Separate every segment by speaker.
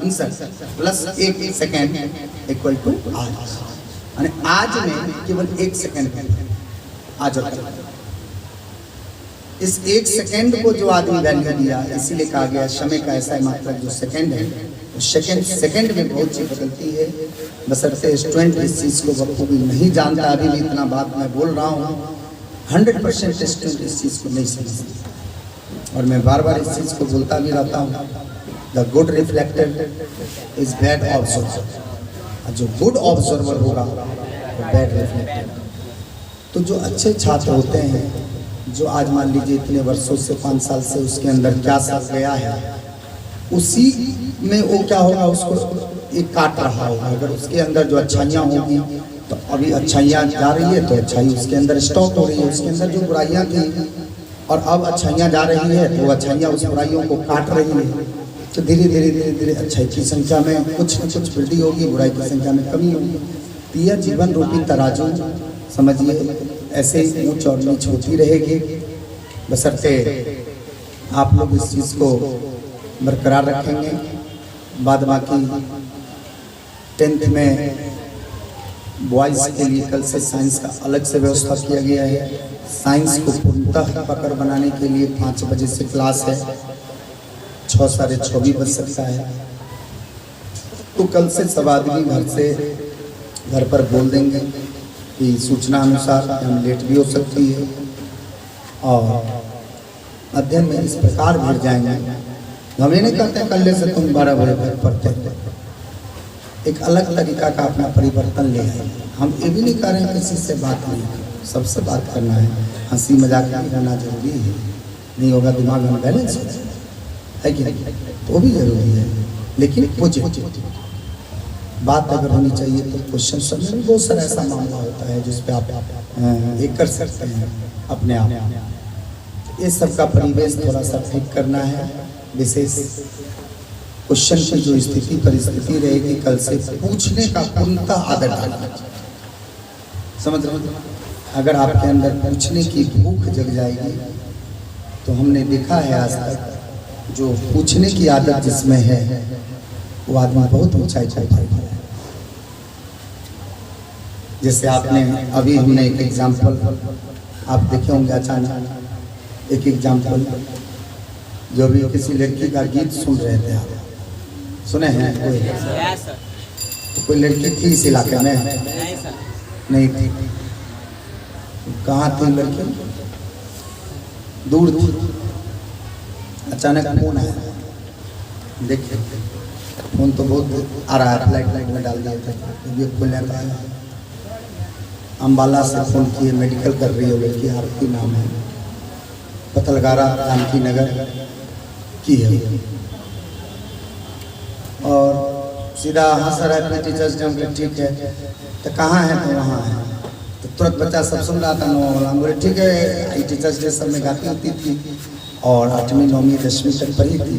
Speaker 1: Answer plus 1 second equal to आज। यानी आज में केवल 1 सेकंड आज होता है। इस 1 सेकंड को जो आदमी वैल्यू दिया, इसीलिए कहा गया समय का ऐसा मात्रक जो सेकंड है, सेकंड में बहुत चीज बदलती है। बशर्ते स्टूडेंट इस चीज को बखूबी नहीं जानता, अभी भी इतना बात मैं बोल रहा हूँ, 100% स्टूडेंट इस चीज को नहीं समझते। और मैं बार बार इस चीज को बोलता भी रहता हूँ, the good reflector is bad observer. जो गुड ऑब्जर्वर होगा वो बैड रिफ्लेक्टर। तो जो अच्छे छात्र होते हैं, जो आज मान लीजिए इतने वर्षों से 5 साल से उसके अंदर क्या सब गया है, उसी में वो क्या होगा, उसको एक काट रहा होगा। अगर उसके अंदर जो अच्छाइयाँ होगी तो अभी अच्छाइयाँ जा रही है तो अच्छाई उसके अंदर स्टॉक हो रही है। उसके अंदर जो बुराइयाँ थी और अब अच्छाइयाँ जा रही है तो अच्छाइयाँ उस बुराइयों को काट रही है। तो धीरे धीरे अच्छाई की संख्या में कुछ न कुछ वृद्धि होगी, बुराई की संख्या में कमी होगी। तो यह जीवन रूपी तराजू समझिए ऐसे ही ऊंच और नीच होती रहेगी, बशर्ते आप लोग इस चीज़ को बरकरार रखेंगे। बाद बाकी 10th में बॉयज़ के लिए कल से साइंस का अलग से व्यवस्था किया गया है। साइंस को पूर्णतः पकड़ बनाने के लिए 5 बजे से क्लास है, 6 साढ़े 6 भी बज सकता है। तो कल से सब आदमी घर पर बोल देंगे कि सूचना अनुसार हम लेट भी हो सकती है और अध्ययन में इस प्रकार भिड़ जाएंगे। हम ये नहीं कहते कल से तुम 12 बजे घर पढ़ते, एक अलग तरीका का अपना परिवर्तन ले आए। हम ये भी नहीं कह रहे हैं किसी से बात नहीं, सबसे बात करना है, हंसी मजाक भी रहना जरूरी है, नहीं होगा दिमाग में बैलेंस है कि नहीं, तो भी जरूरी है। लेकिन पॉजिटिव बात अगर होनी चाहिए तो क्वेश्चन सब में बहुत सारा ऐसा मामला होता है जिस पे आप एक कर सकते हैं अपने आप। ये सब का परिवेश थोड़ा सा ठीक करना है। विशेष क्वेश्चन की जो स्थिति परिस्थिति रहेगी, कल से पूछने का पूर्णतः आदत डालना, समझ रहे हो। अगर आपके अंदर पूछने की भूख जग जाएगी तो हमने देखा है आज तक जो पूछने की आदत जिसमें है वो आदमी बहुत ऊंचाई पाएगा। जैसे आपने अभी हमने एक एग्जाम्पल आप देखे होंगे, अचानक एक एग्जाम्पल जो भी किसी लड़की का गीत सुन रहे थे, आप सुने हैं? कोई लड़की थी इस इलाके में? नहीं थी। कहाँ थी लड़की? दूर थी। अचानक फोन आया, देखिए फोन तो बहुत आ रहा है, फ्लाइट में डाल दिया था, ये खोलने का आया। अम्बाला से फोन किए, मेडिकल कर रही है लड़की, आरती नाम है, पतलगारा जानकी नगर की है। और सीधा हाँ सर अपने टीचर्स ने बोले ठीक है, तो कहाँ है? तो वहाँ है। तो तुरंत बच्चा सब सुन रहा था, हम बोले ठीक है। टीचर्स डे सब में गाती होती थी और 8वीं 9वीं 10वीं तक पढ़ी थी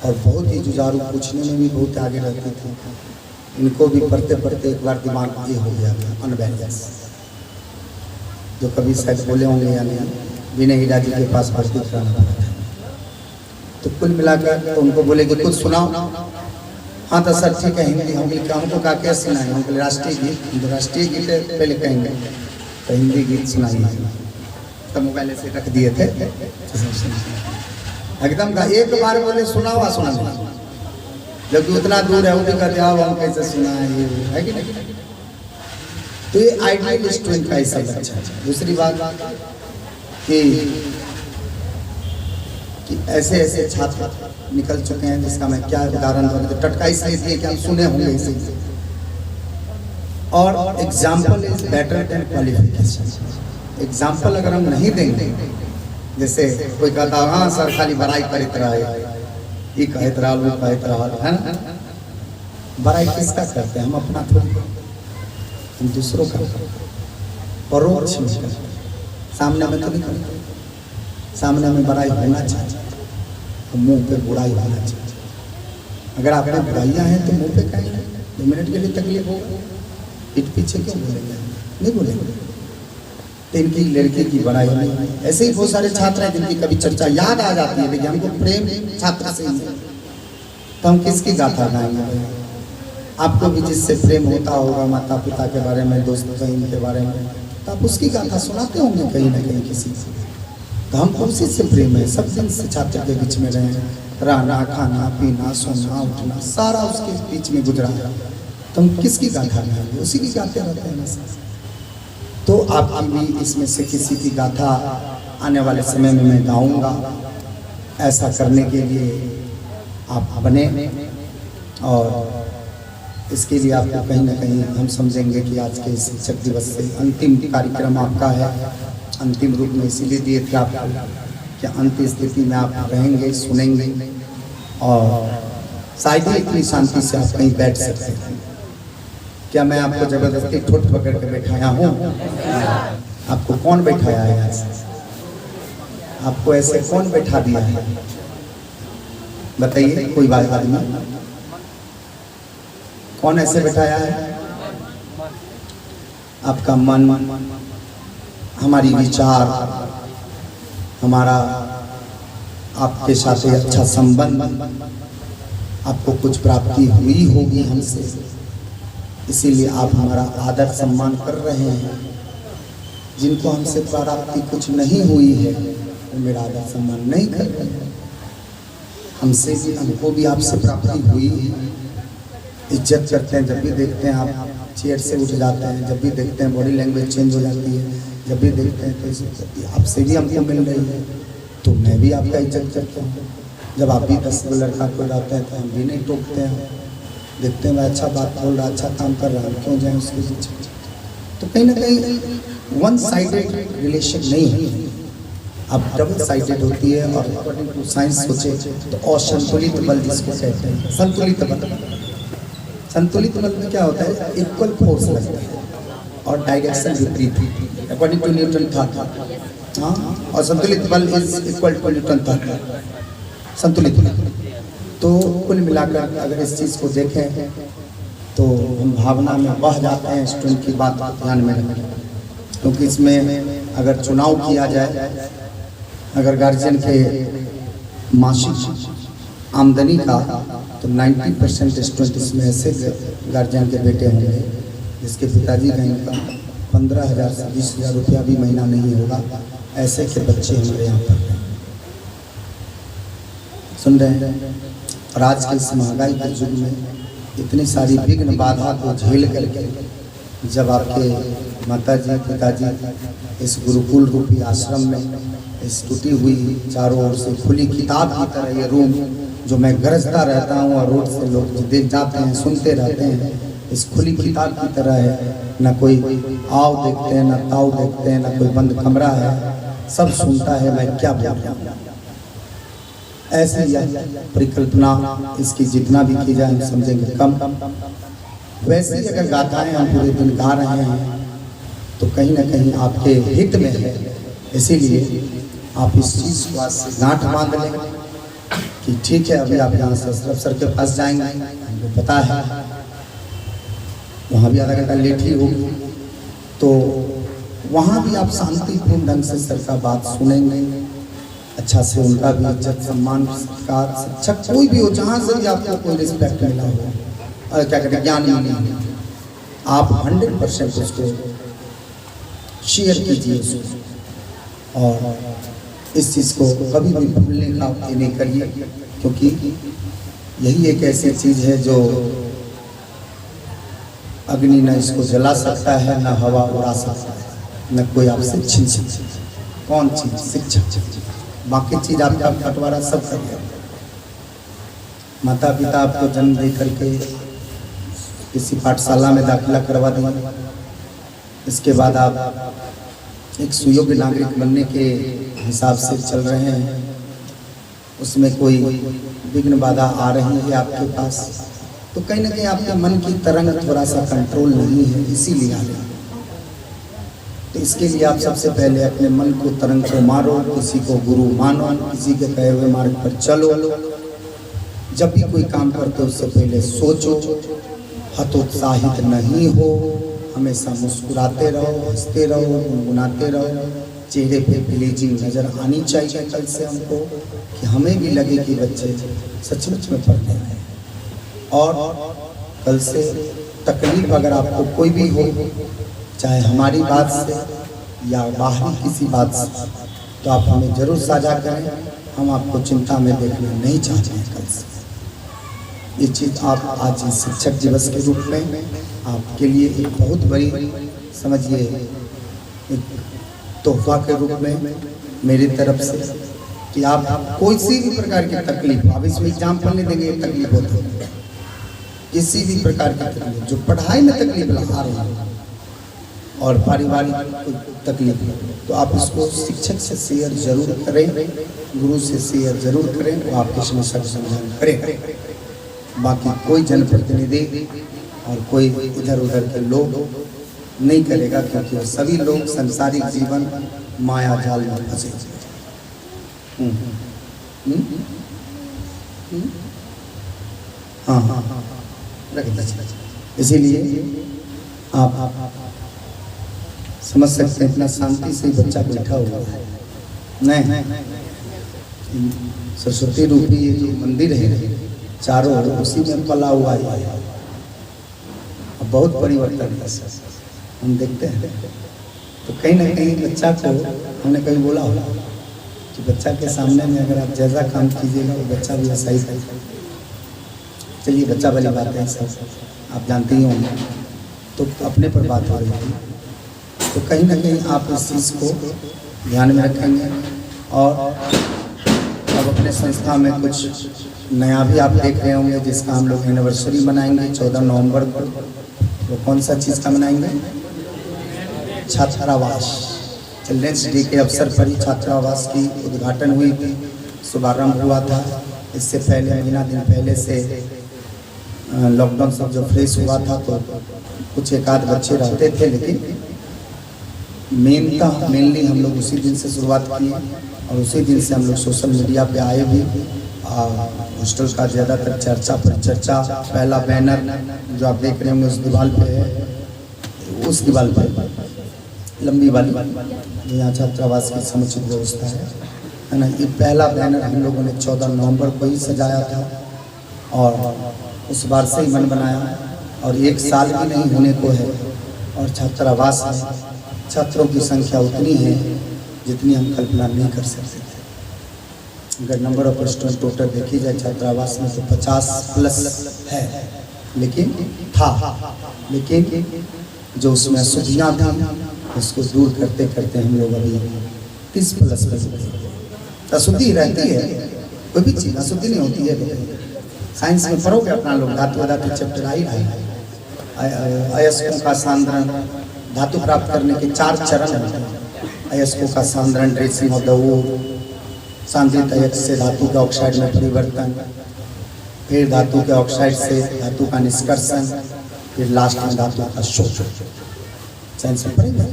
Speaker 1: और बहुत ही जुझारू, पूछने में भी बहुत आगे रहती थी। इनको भी पढ़ते पढ़ते एक बार दिमाग ये हो गया अनबैलेंस, जो कभी शायद बोले होंगे या नहीं, विनय हीरा जी के पास भर्ती कराना पड़ा था। तो कुल मिलाकर तो उनको बोले कि कुछ सुनाओ। हाँ तो सर ठीक है हिंदी। हमको का क्या सुनाए? हम बोले राष्ट्रीय गीत। राष्ट्रीय गीत पहले कहेंगे तो हिंदी गीत सुनाइए। तो मोबाइल से रख दिए थे एकदम का, एक बार बोले सुनाओ सुना, जबकि उतना दूर है, वो भी कहते आओ हम कैसे सुनाए, है कि नहीं? तो ये आइडियल स्टूडेंट का ऐसा बच्चा है। दूसरी बात कि ऐसे ऐसे छात्र निकल चुके हैं जिसका मैं क्या उदाहरण दूँ, तो टटका इसलिए दिए कि हम सुने होंगे इसे। और example is better than qualification. Example अगर हम नहीं देंगे, जैसे कोई कहता हाँ सर खाली बड़ाई करते रहे, ये कहते रहा, वो कहते रहा, है ना? बड़ाई किसका करते हैं? हम अपना थोड़ी, हम दूसरों का परोक्ष में करते हैं, सामने में तो नहीं करते। सामने में बड़ाई होना चाहिए, तो मुंह पे बुराई होना चाहिए। अगर आप में बुराइयां हैं तो मुंह पे कहेंगे, 2 मिनट के लिए तकलीफ होगा, पीठ पीछे क्यों बोलेंगे? नहीं बोलेंगे। तो इनकी लड़की की बड़ाई नहीं। ऐसे ही बहुत सारे छात्र हैं जिनकी कभी चर्चा याद आ जाती है, लेकिन हमको प्रेम छात्र से ही तो हम किसकी गाथा गाएंगे भैया? आपको भी जिससे प्रेम होता होगा माता पिता के बारे में, दोस्त बहन के बारे में, तो आप उसकी गाथा सुनाते होंगे कहीं ना कहीं किसी से। तो हम उसी से प्रेम है, सब दिन से छात्र के बीच में रहे, रहना खाना पीना सोना उठना सारा उसके बीच में गुजरा है, तो हम किसकी गाथा गाएंगे? उसी की गाते रहते हैं ना। तो आपकी भी इसमें से किसी की गाथा आने वाले समय में मैं गाऊंगा। ऐसा करने के लिए आप बने, और इसके लिए आपको कहीं ना कहीं हम समझेंगे कि आज के शिक्षक दिवस से अंतिम कार्यक्रम आपका है, अंतिम रूप में इसीलिए दिए थे आपको कि अंतिम स्थिति में आप रहेंगे, सुनेंगे, और शायद ही इतनी शांति से आप कहीं बैठ सकते हैं। क्या मैं आपको जबरदस्ती ठोठ पकड़ के बैठाया हूँ? आपको कौन बैठाया है? आपको ऐसे कौन बैठा दिया है? बताइए, कोई बात आदमी कौन ऐसे बैठाया है? आपका मन, हमारी विचार, हमारा आपके साथ अच्छा संबंध, आपको कुछ प्राप्ति हुई होगी हमसे, इसीलिए आप हमारा आदर सम्मान कर रहे हैं। जिनको हमसे प्राप्ति कुछ नहीं हुई है वो मेरा आदर सम्मान नहीं कर रहे हैं। हमसे भी, हमको भी आपसे प्राप्ति हुई है। इज्जत करते हैं, जब भी देखते हैं आप चेयर से उठ जाते हैं, जब भी देखते हैं बॉडी लैंग्वेज चेंज हो जाती है, जब भी देखते हैं तो आपसे भी हमको मिल रही है, तो मैं भी आपका इज्जत करता हूँ। जब आप भी 10 लड़का कोई रहता है तो हम भी नहीं टोकते हैं, देखते हैं मैं अच्छा बात बोल रहा, अच्छा काम कर रहा, क्यों जाए उसके पीछे? तो कहीं ना कहीं वन साइडेड रिलेशन नहीं है, अब डबल साइडेड होती है। और अकॉर्डिंग टू साइंस सोचे तो असंतुलित बल जिसको कहते हैं, संतुलित बल। संतुलित बल में क्या होता है? इक्वल फोर्स लगता है और डायरेक्शन विपरीत, अकॉर्डिंग टू न्यूटन थॉट। हाँ, और संतुलित बल is equal to Newton thought, संतुलित बल। तो कुल मिलाकर अगर इस चीज़ को देखें तो हम भावना में बह जाते हैं। स्टूडेंट की बात ध्यान में रखें, क्योंकि इसमें अगर चुनाव किया जाए, अगर गार्जियन के मासिक आमदनी का, तो 90% स्टूडेंट इसमें ऐसे गार्जियन के बेटे होंगे जिसके पिताजी का इनकम 15,000 से 20,000 रुपया भी महीना नहीं होगा। ऐसे के बच्चे हमारे यहाँ पर सुन रहे हैं। और आज के इस महंगाई के युग में इतनी सारी विघ्न बाधा को झेल करके जब आपके माताजी पिताजी इस गुरुकुल रूपी आश्रम में इस टूटी हुई चारों ओर से खुली किताब की तरह ये रूम जो मैं गरजता रहता हूँ और रोड से लोग देख जाते हैं, सुनते रहते हैं, इस खुली किताब की तरह है। न कोई आओ देखते हैं, न ताऊ देखते हैं, न कोई बंद कमरा है, सब सुनता है मैं क्या बोल रहा हूँ। ऐसी परिकल्पना इसकी जितना भी की जाए हम समझेंगे कम। वैसे ही अगर गाथाएं हम पूरे दिन गा रहे हैं तो कहीं ना कहीं आपके हित में है, इसीलिए आप इस चीज़ को आज से गांठ बांध लें कि ठीक है, अभी आप यहाँ से अशरफ सर के पास जाएंगे, हमको पता है वहाँ भी आधा घंटा लेट ही होगी, तो वहाँ भी आप शांतिपूर्ण ढंग से सर का बात सुनेंगे, अच्छा से उनका भी इज्जत सम्मान सत्कार, शिक्षक कोई भी हो, जहाँ से भी आपको कोई रिस्पेक्ट मिला हो और क्या कहते हैं ज्ञान मिला, आप 100% उसको शेयर कीजिए उसको। और इस चीज़ को कभी भी भूलने का ये नहीं करिए, क्योंकि यही एक ऐसी चीज़ है जो अग्नि न इसको जला सकता है, न हवा उड़ा सकता है, न कोई आपसे छीन सकता है। कौन चीज़? शिक्षा। बाकी चीज़ आपका बंटवारा सब कर दिया। माता पिता आपको जन्म दे करके किसी पाठशाला में दाखिला करवा दिया, इसके बाद आप एक सुयोग्य नागरिक बनने के हिसाब से चल रहे हैं, उसमें कोई विघ्न बाधा आ रही है आपके पास, तो कहीं ना कहीं आपके मन की तरंग थोड़ा सा कंट्रोल नहीं है, इसीलिए आ रही है। तो इसके लिए आप सबसे पहले अपने मन को तरंग को मारो, किसी को गुरु मानो, किसी के कहे हुए मार्ग पर चलो। जब भी कोई काम करते हो उससे पहले सोचो, हतोत्साहित नहीं हो, हमेशा मुस्कुराते रहो, हंसते रहो, गुनगुनाते रहो, चेहरे पे प्लीजिंग नज़र आनी चाहिए कल से हमको, कि हमें भी लगे कि बच्चे सचमुच में पढ़ते हैं। और कल से तकलीफ अगर आपको कोई भी हो, चाहे हमारी बात से या बाहरी किसी बात से, तो आप हमें जरूर साझा करें। हम आपको चिंता में देखना नहीं चाहते हैं। कल से ये चीज़ आप आज शिक्षक दिवस के रूप में आपके लिए एक बहुत बड़ी, समझिए, एक तोहफा के रूप में मेरी तरफ से, कि आप कोई सी भी प्रकार की तकलीफ, आप इसमें एग्जाम्पल नहीं देंगे ये तकलीफ होती है, किसी भी प्रकार की तकलीफ, जो पढ़ाई में तकलीफ ला रही है और पारिवारिक तकलीफ, तो आप इसको शिक्षक से शेयर जरूर करें, गुरु से शेयर जरूर करें, वो आपकी समस्या का समाधान करें। बाकी कोई जनप्रतिनिधि और कोई इधर उधर के लोग नहीं करेगा, क्योंकि सभी लोग संसारिक जीवन माया जाल में फंसे। हाँ, इसीलिए आप समझ सकते हैं, इतना शांति से बच्चा बैठा हुआ है। नहीं, सरस्वती रूपी ये जो मंदिर है चारों ओर, उसी में पला हुआ है। अब बहुत परिवर्तन है, हम देखते हैं। तो कहीं ना कहीं बच्चा को हमने कभी बोला होगा कि बच्चा के सामने में अगर आप जैसा काम कीजिएगा वो बच्चा भी ऐसा ही करेगा। चलिए, बच्चा वाली बात है, सब आप जानते ही होंगे, तो अपने पर बात हो रही थी। तो कहीं ना कहीं आप इस चीज़ को ध्यान में रखेंगे। और अब अपने संस्था में कुछ नया भी आप देख रहे होंगे, जिसका हम लोग एनिवर्सरी मनाएंगे 14 नवंबर को। वो कौन सा चीज़ का मनाएंगे? छात्रावास। चिल्ड्रेंस डे के अवसर पर ही छात्रावास की उद्घाटन हुई थी, शुभारंभ हुआ था। इससे पहले महीना दिन पहले से लॉकडाउन सब जो फ्रेश हुआ था, तो कुछ एक आध बच्चे रहते थे, लेकिन मेनली हम लोग उसी दिन से शुरुआत की और उसी दिन से हम लोग सोशल मीडिया पे आए भी। हॉस्टल का ज़्यादातर चर्चा पर चर्चा, पहला बैनर जो आप देख रहे होंगे उस दीवार पे है, उस दीवार पे लंबी वाली यहाँ छात्रावास की समुचित व्यवस्था है ना। ये पहला बैनर हम लोगों ने 14 नवंबर को ही सजाया था और उस बार से ही मन बनाया, और 1 साल भी नहीं होने को है। और छात्रावास में छात्रों की संख्या उतनी है जितनी हम कल्पना नहीं कर सकते थे। अगर नंबर ऑफ स्टूडेंट टोटल देखी जाए छात्रावास में तो 50+ है, लेकिन जो उसमें अशुद्धियाँ थी उसको दूर करते करते हम लोग अभी 30+ अशुद्धि रहती है। कोई भी चीज़ अशुद्धि नहीं होती है। साइंस में पढ़ोगे अपना लोग, धातु चैप्टर आई है। अयस्कों का सांद्रण, धातु प्राप्त करने के 4 चरण होते हैं। अयस्कों का सांद्रण, ड्रेसिंग ऑफ द वूड, सांद्रित अयस्क से धातु के ऑक्साइड में परिवर्तन, फिर धातु के ऑक्साइड से धातु का निष्कर्षण, फिर लास्ट में धातु का शोषण। साइंस में पढ़ेंगे।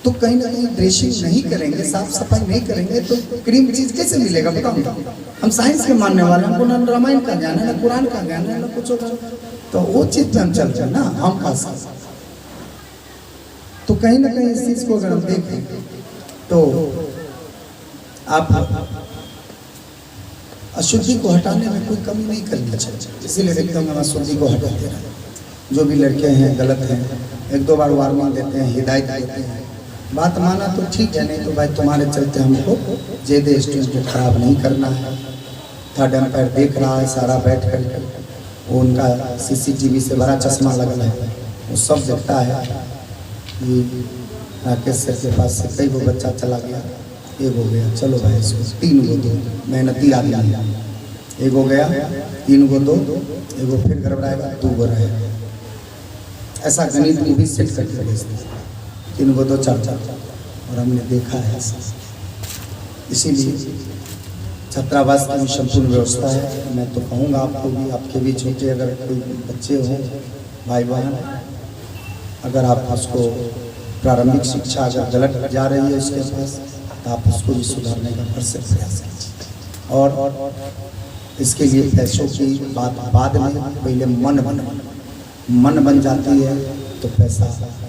Speaker 1: तो कहीं ना कहीं ड्रेसिंग नहीं करेंगे, साफ सफाई नहीं करेंगे, तो क्रीम चीज कैसे मिलेगा बताओ? हम साइंस के मानने वाले, हमको ना रामायण का ज्ञान है, ना कुरान का ज्ञान है, ना कुछ होगा। तो वो चीज पे हम चलते हैं ना, हम खास। तो कहीं ना कहीं इस चीज को अगर हम देखें तो आप अशुद्धि को हटाने में कोई कमी नहीं करनी चाहिए। इसीलिए देखते हैं हम अशुद्धि को हटाते रहे। जो भी लड़के हैं गलत हैं, 1-2 बार वार्निंग देते हैं, हिदायत देते हैं, बात माना तो ठीक है, नहीं तो भाई तुम्हारे चलते हमको ज़्यादा स्टूडेंट को खराब नहीं करना है। थर्ड एम्पायर देख रहा है सारा बैठ कर, वो उनका CCTV से बड़ा चश्मा लगा है, वो सब देखता है। ये राकेश सर के पास से कई वो बच्चा चला गया, एक हो गया, चलो भाई इसको 3 को 2, मेहनती आदमी, एक हो गया, 3 को 2, एक वो फिर गड़बड़ाएगा, 2 को रहेगा। ऐसा गणित मूवी सेट करके भेजते हैं, 3 को 2, 4, और हमने देखा है ऐसा। इसीलिए छात्रावास की संपूर्ण व्यवस्था है। मैं तो कहूँगा आपको भी, आपके भी छोटे अगर कोई बच्चे हों, भाई बहन, अगर आप उसको प्रारंभिक शिक्षा अगर गलत जा रही है उसके पास, तो आप उसको भी सुधारने का भरसक प्रयास कीजिए। और इसके लिए पैसों की बात बाद में, पहले मन बन जाती है तो पैसा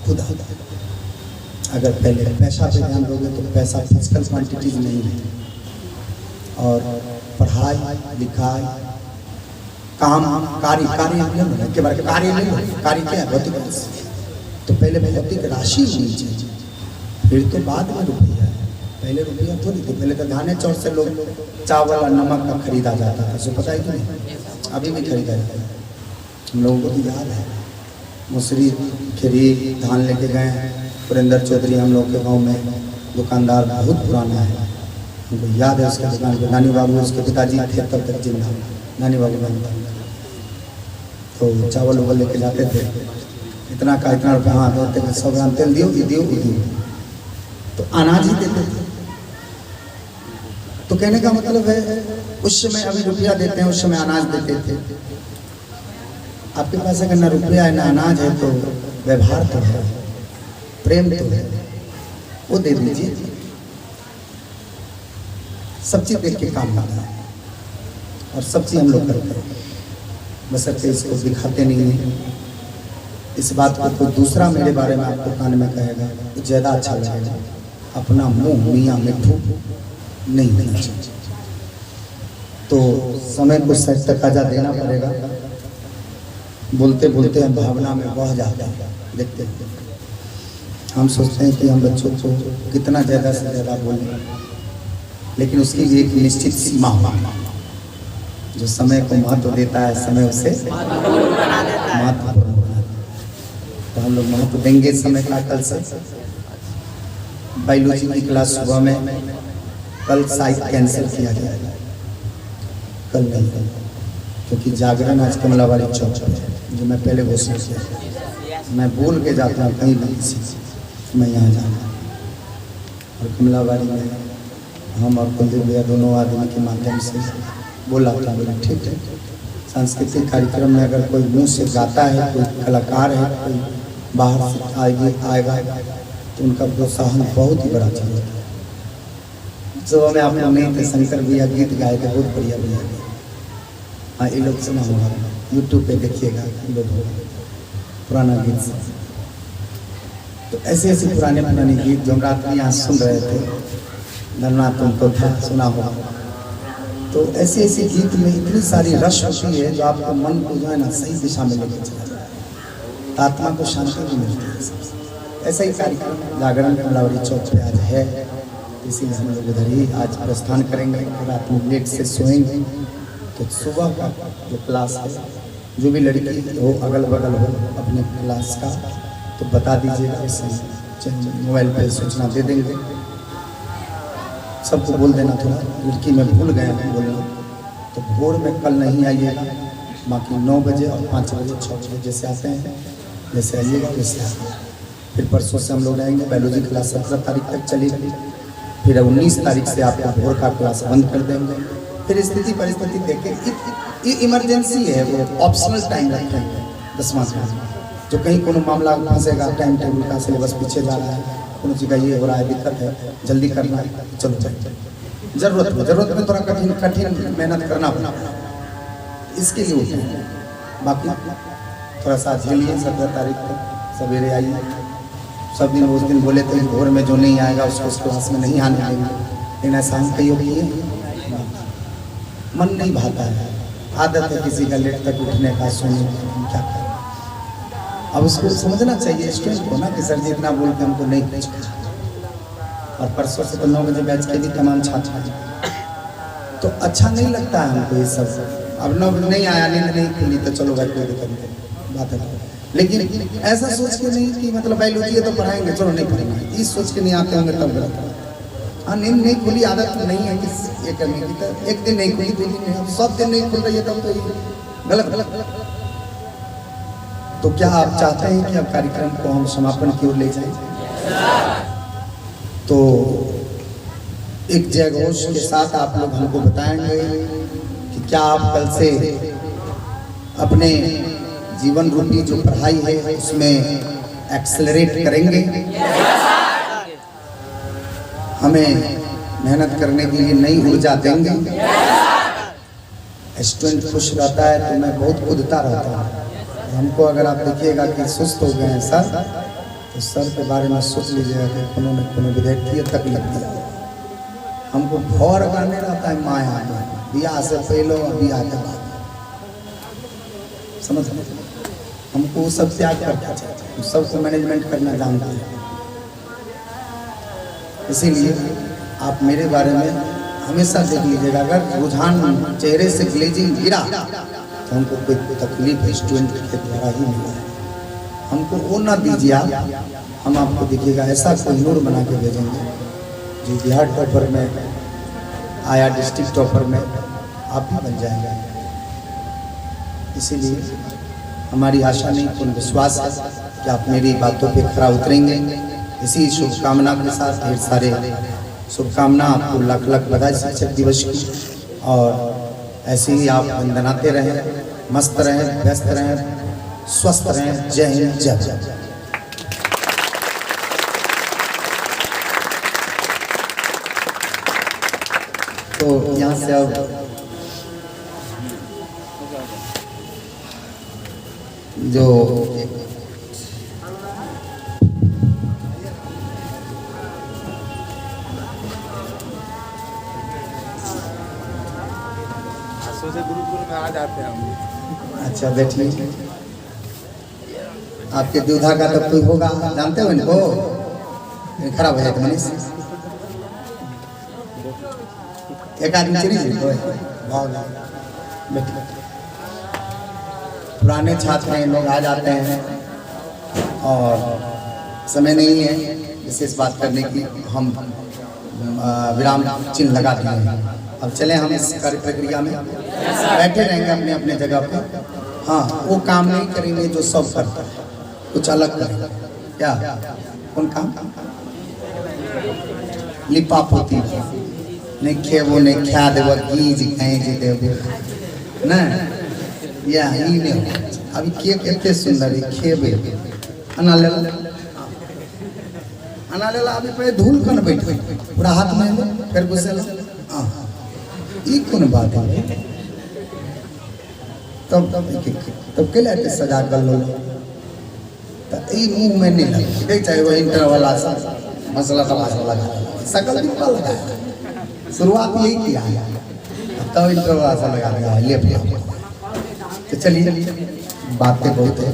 Speaker 1: खुद आता है। अगर पहले पैसा पे ध्यान दोगे तो पैसा फिजिकल क्वांटिटीज नहीं है। और पढ़ाई लिखाई काम कार्य कार्य के बारे में कार्य नहीं, कार्य क्या है? भौतिक राशि। तो पहले भौतिक राशि होनी चाहिए, फिर तो बाद में रुपया। पहले रुपया थोड़ी थी, पहले तो धाने चौर से लोग चावल और नमक का खरीदा जाता था, सो पता है कि नहीं? अभी भी खरीदा जाता है। हम लोगों को तो याद है, मुसरी खीरी धान लेके गए, पुरेंद्र चौधरी हम लोग के गांव में दुकानदार बहुत पुराना है, हमको याद है उसके दुकान पे। नानी बाबू उसके पिताजी थे तब तक जिंदा, नानी बाबू तो चावल उवल लेके जाते थे, इतना का इतना रुपया, हाँ देते थे, 100 ग्राम तेल दियो, ये दियो, ये दियो, तो अनाज ही देते थे। तो कहने का मतलब है उस समय, अभी रुपया देते हैं, उस समय अनाज देते थे। आपके पास अगर ना रुपया है ना अनाज है तो व्यवहार तो है, प्रेम तो है, वो दे दीजिए। सब चीज देख के काम करना है और सब चीज हम लोग करते हैं, बशर्ते इसको दिखाते नहीं है। इस बात को कोई दूसरा मेरे बारे में आपको कान में कहेगा तो ज्यादा अच्छा लगेगा। अपना मुंह मियाँ मिठू नहीं देना चाहिए। तो समय को सच तकाजा देना पड़ेगा। बोलते बोलते हम भावना में बह जाते हैं। देखते हैं, हम सोचते हैं कि हम बच्चों को कितना ज़्यादा से ज़्यादा बोलें, लेकिन उसकी भी एक निश्चित सीमा हो। जो समय को महत्व देता है, समय उसे महत्वपूर्ण बना देता है। तो हम लोग महत्व देंगे समय का। कल से बायोलॉजी की क्लास सुबह में, कल शायद कैंसिल किया जाएगा, कल नहीं, क्योंकि जागरण आज कमलावाड़ी चौक पर है, जो मैं पहले घोषणा किया। मैं बोल के जाता हूँ कहीं नहीं मैं यहाँ जाना, और कमलावाड़ी में हम और कुलदीप भैया दोनों आदमी के माध्यम से बोला था, बोला ठीक है, सांस्कृतिक कार्यक्रम में अगर कोई मुँह से गाता है, कोई कलाकार है, कोई बाहर से आएगा तो उनका प्रोत्साहन बहुत ही बड़ा चीज़ होता है। सुबह में आप लोग नहीं थे, शंकर भैया गीत गाए थे, बहुत बढ़िया भैया। हाँ, ये लोग सुना होगा, यूट्यूब पे देखिएगा, ये लोग पुराना गीत। तो ऐसे ऐसे पुराने गीत जो हम रात में यहाँ सुन रहे थे, धरना तुम तो था, सुना होगा। तो ऐसे ऐसे गीत में इतनी सारी रस होती है जो आपको मन को जो है ना सही दिशा में लेकर चला जाता है, आत्मा को शांति भी मिलती है। ऐसा ही कार्यक्रम जागरण कमलावाड़ी चौक पे आज है, इसीलिए हम लोग उधर ही आज प्रस्थान करेंगे। रात में लेट से सोएंगे, तो सुबह का जो क्लास है, जो भी लड़की हो अगल बगल हो अपने क्लास का, तो बता दीजिएगा, इससे मोबाइल पे सूचना दे देंगे। सबको बोल देना, थोड़ा लड़की में भूल गए हैं बोलना, तो भोर में कल नहीं आइएगा, बाकी 9 बजे और 5 बजे 6 बजे जैसे आते हैं जैसे आइएगा वैसे आइएगा। फिर परसों से हम लोग रहेंगे, बायोलॉजी क्लास 17 तारीख तक चलेगी, फिर 19 तारीख से आपका भोर का क्लास बंद कर देंगे। फिर स्थिति परिस्थिति देखे, ये इमरजेंसी है, वो ऑप्शनल टाइम रखेंगे 10वां क्लास, जो कहीं कोनो मामला फंसेगा, टाइम टेबल का सिलेबस पीछे जा रहा है, कोनो चीज़ का ये हो रहा है, दिक्कत है, जल्दी करना है, चलो चलो। जरूरत में थोड़ा कठिन मेहनत करना पड़ा, इसके लिए होते हैं। बाकी थोड़ा सा झेलिए, 17 तारीख तक सवेरे आइए। सब दिन उस दिन बोले थे भोर में जो नहीं आएगा उसको उस क्लास में नहीं आने देंगे, लेकिन ऐसा हम कई किए, मन नहीं भाता है, आदत है किसी का लेट तक उठने का, सोने का, क्या करें। अब उसको समझना चाहिए स्टूडेंट को ना कि सर जी इतना बोल के हमको नहीं कुछ। और परसों से तो 9 बजे बैच के भी तमाम छात्र हैं, तो अच्छा नहीं लगता है हमको ये सब। अब 9 बजे नहीं आया, नींद नहीं खुली, तो चलो भाई कोई दिक्कत नहीं, बात है। लेकिन ऐसा सोच के नहीं कि मतलब बायोलॉजी है तो पढ़ाएंगे, चलो नहीं पढ़ेंगे, इस सोच के नहीं आते होंगे तब गलत है। हाँ, नींद नहीं खुली, आदत नहीं है कि ये करने की, तो एक दिन नहीं खुली, 2 दिन नहीं, सब दिन नहीं खुल रही है, तब तो ये गलत। तो क्या आप चाहते हैं कि अब कार्यक्रम को हम समापन की ओर ले जाएं? तो एक जय घोष के साथ आप लोग हमको बताएंगे कि क्या आप कल से अपने जीवन रूपी जो पढ़ाई है उसमें एक्सेलरेट करेंगे, हमें मेहनत करने के लिए नई ऊर्जा देंगे। स्टूडेंट खुश रहता है तो मैं बहुत कूदता रहता हूँ। हमको अगर आप देखिएगा कि सुस्त हो गए हैं सर, तो सर के बारे में सोच लीजिएगा कि कोनो न कोनो विद्यार्थी तक लग दिया। हमको भौर करने रहता है माया, बियाह से पहले और बियाह के बाद। समझ रहे हैं? हमको वो सब त्याग करना चाहिए, सबको मैनेजमेंट करना जानते हैं। इसीलिए आप मेरे बारे में हमेशा देख लीजिएगा, अगर रुझान चेहरे से ग्लेजिंग गिरा तो हमको कोई तकलीफ स्टूडेंट के द्वारा ही मिला है। हमको वो ना दीजिए आप, हम आपको देखिएगा ऐसा कोई नूर बना के भेजेंगे जो बिहार टॉपर में आया, डिस्ट्रिक्ट टॉपर में आप भी बन जाएंगे। इसीलिए हमारी आशा नहीं, पूर्ण विश्वास है कि आप मेरी बातों पे खरा उतरेंगे। इसी शुभकामना के साथ ढेर सारे शुभकामना, आपको लाख लाख बधाई शिक्षक दिवस की, और ऐसे ही आप वंदनाते रहें, मस्त रहें, व्यस्त रहें, स्वस्थ रहें। जय हिंद, जय जय। तो यहाँ से अब जो
Speaker 2: गुरुकुल में आ जाते हैं हम।
Speaker 1: अच्छा बैठिए। आपके दूधा का तो कोई होगा, जानते हो इनको? खराब है मनीष, एक आदमी चली बैठिए। पुराने छात्र हैं, लोग आ जाते हैं और समय नहीं है विशेष बात करने की, हम विराम चिन्ह लगा दिए हैं। अब चले हम इस कार्य प्रक्रिया में, बैठे रहेंगे अपने अपने जगह पे। हाँ, वो काम नहीं करेंगे जो सब करता है, कुछ अलग करेंगे। क्या कौन काम? लिपा पोती नहीं, खेबो नहीं, ख्या देव, गीज गैज देव ना, या ही नहीं। अभी के कितने सुंदर है, खेबे अना ले अभी पे धूल कन बैठ पूरा हाथ में फिर गुस्से हाँ, ये कौन बात है? तब के लिए सजा कर लो, तो ये मुंह में नहीं लगे, चाहे वो इंटर वाला मसला तमाशा लगा, सकल दिक्कत लगा। शुरुआत यही किया है, तब इंटर वाला लगा दिया है, ले। तो चलिए, बातें बहुत है।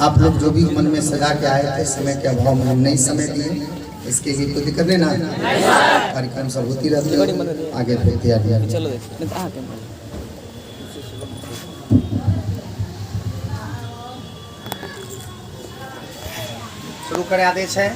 Speaker 1: आप लोग जो भी मन में सजा के आए थे, समय के अभाव में हम नहीं समय दिए, इसके लिए कोई दिक्कत नहीं ना। कार्यक्रम सब होती रहती है, आगे फिर तैयारी। शुरू करें आदेश है।